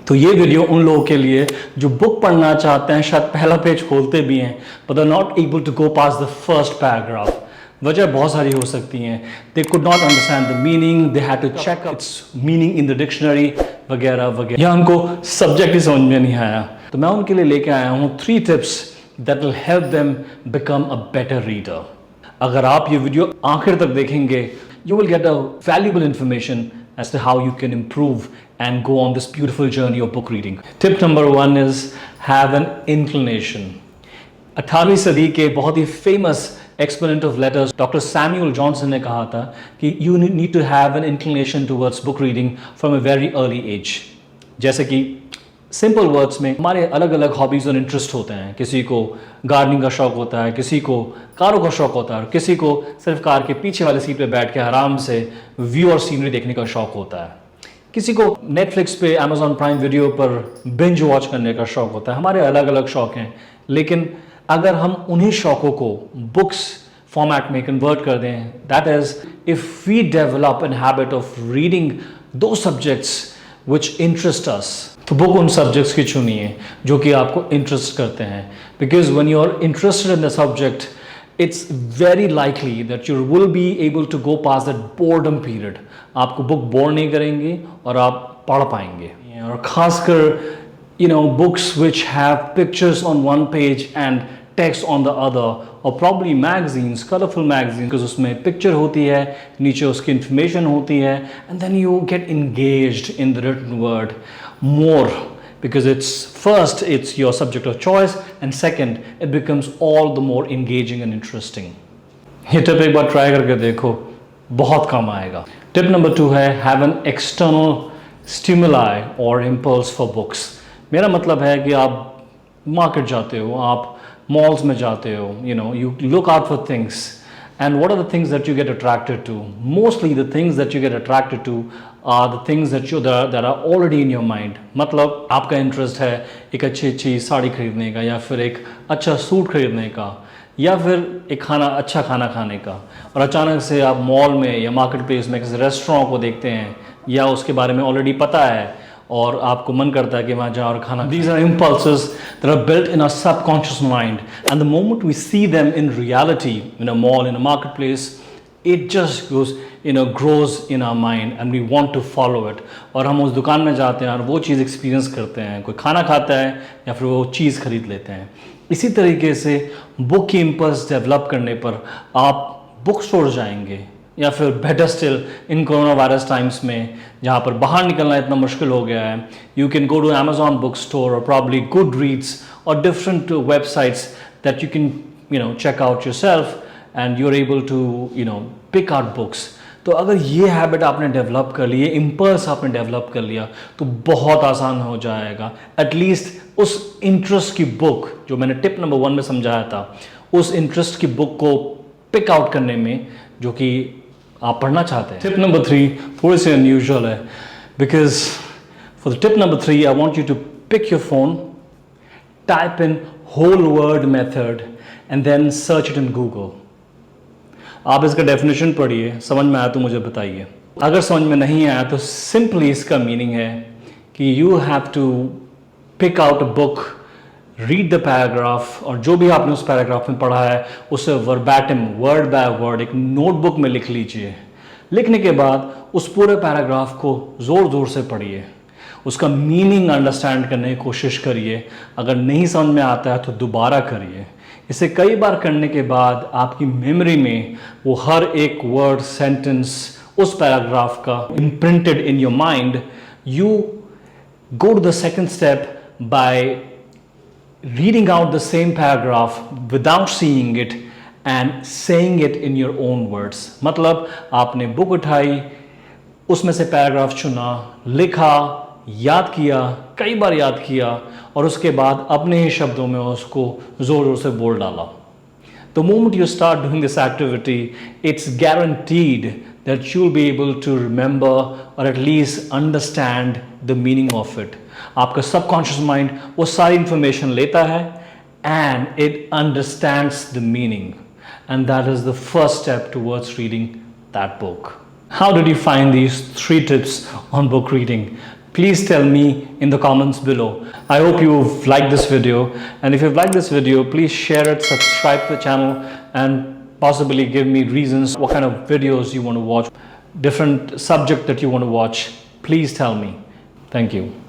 तो ये वीडियो उन लोगों के लिए जो बुक पढ़ना चाहते हैं, शायद पहला पेज खोलते भी हैं but they are not able to go pass the first paragraph. वजह बहुत सारी हो सकती हैं। They could not understand the meaning, they had to check its meaning in the dictionary वगैरह वगैरह, या उनको सब्जेक्ट ही समझ में नहीं आया। तो मैं उनके लिए लेके आया हूँ 3 tips that will help them become a better reader. अगर आप ये वीडियो आखिर तक देखेंगे, you will get a valuable information as to how you can improve and go on this beautiful journey of book reading. Tip number 1 is have an inclination. 18वीं सदी के बहुत ही famous exponent of letters doctor Samuel Johnson ने कहा था कि you need to have an inclination towards book reading from a very early age. जैसे कि simple words में हमारे अलग अलग हॉबीज़ और इंटरेस्ट होते हैं। किसी को गार्डनिंग का शौक़ होता है, किसी को कारों का शौक़ होता है, किसी को सिर्फ कार के पीछे वाले सीट पे बैठ के आराम से व्यू और सीनरी देखने का शौक़ होता है, किसी को नेटफ्लिक्स पे अमेजॉन प्राइम वीडियो पर बिंज वॉच करने का शौक़ होता है। हमारे अलग अलग शौक़ हैं, लेकिन अगर हम उन्हीं शौक़ों को बुक्स फॉर्मेट में कन्वर्ट कर दें, that is if we develop an habit of reading दो सब्जेक्ट्स विच इंटरेस्ट अस, तो बुक उन सब्जेक्ट्स की चुनिए जो कि आपको इंटरेस्ट करते हैं। Because when you are interested in the subject, it's very likely that you will be able to go pass that boredom period. आपको बुक बोर नहीं करेंगे और आप पढ़ पाएंगे। और खासकर books which have pictures on one page and text on the other, or probably magazines, colorful magazines, because उसमें picture होती है, नीचे उसकी information होती है, and then you get engaged in the written word more because it's your subject of choice, and second it becomes all the more engaging and interesting. ये tip एक बार try करके देखो, बहुत काम आएगा। टिप नंबर 2 है have an external stimuli or impulse for books. मेरा मतलब है कि आप मार्केट जाते हो, आप मॉल्स में जाते हो, you look out for things, and what are the things that you get attracted to? Mostly the things that you get attracted to are the things that are already in your mind. मतलब आपका interest है एक अच्छी साड़ी खरीदने का, या फिर एक अच्छा सूट खरीदने का, या फिर एक अच्छा खाना खाने का, और अचानक से आप मॉल में या मार्केट प्लेस में किसी रेस्टोरेंट को देखते हैं या उसके बारे में ऑलरेडी पता है और आपको मन करता है कि वहाँ जाओ और खाना। These are impulses that are built in our subconscious mind, and the moment we see them in reality, in a mall, in a marketplace, it just grows in our mind and we want to follow it. और हम उस दुकान में जाते हैं और वो चीज़ experience करते हैं, कोई खाना खाता है या फिर वो चीज़ खरीद लेते हैं। इसी तरीके से बुक की इम्पल्स डेवलप करने पर आप बुक स्टोर जाएंगे, या फिर better still in corona virus times में जहाँ पर बाहर निकलना इतना मुश्किल हो गया है, you can go to Amazon book store और प्रॉब्ली Goodreads और different websites that you can check out yourself, and you are able to pick out books. तो अगर ये हैबिट आपने डेवलप कर ली, ये इम्पल्स आपने डेवलप कर लिया, तो बहुत आसान हो जाएगा एटलीस्ट उस इंटरेस्ट की बुक जो मैंने टिप नंबर 1 में समझाया था, उस इंटरेस्ट की बुक को पिक आउट करने में जो कि आप पढ़ना चाहते हैं। टिप नंबर 3 थोड़ी सी अनयूजुअल है, because for the tip number 3 I want you to pick your phone, type in whole word method and then search it in Google. आप इसका डेफिनेशन पढ़िए, समझ में आया तो मुझे बताइए। अगर समझ में नहीं आया तो सिंपली इसका मीनिंग है कि you have to pick out a book, read the paragraph, और जो भी आपने उस पैराग्राफ में पढ़ा है उसे वर्बैटिम, वर्ड बाय वर्ड एक नोटबुक में लिख लीजिए। लिखने के बाद उस पूरे पैराग्राफ को ज़ोर ज़ोर से पढ़िए, उसका मीनिंग अंडरस्टैंड करने की कोशिश करिए। अगर नहीं समझ में आता है तो दोबारा करिए। इसे कई बार करने के बाद आपकी मेमोरी में वो हर एक वर्ड, सेंटेंस उस पैराग्राफ का imprinted in your mind. You go to the second step by reading out the same paragraph without seeing it and saying it in your own words. मतलब आपने बुक उठाई, उसमें से पैराग्राफ चुना, लिखा, याद किया, कई बार याद किया, और उसके बाद अपने ही शब्दों में उसको ज़ोर ज़ोर से बोल डाला। The moment you start doing this activity, it's guaranteed that you'll be able to remember or at least understand the meaning of it. आपका सबकॉन्शियस माइंड वो सारी इंफॉर्मेशन लेता है and it understands the meaning, and that is the first step towards reading that book. How did you find these 3 tips on book reading? Please tell me in the comments below. I hope you've liked this video, and if you've liked this video, please share it, subscribe to the channel, and possibly give me reasons what kind of videos you want to watch, different subject that you want to watch. Please tell me. Thank you.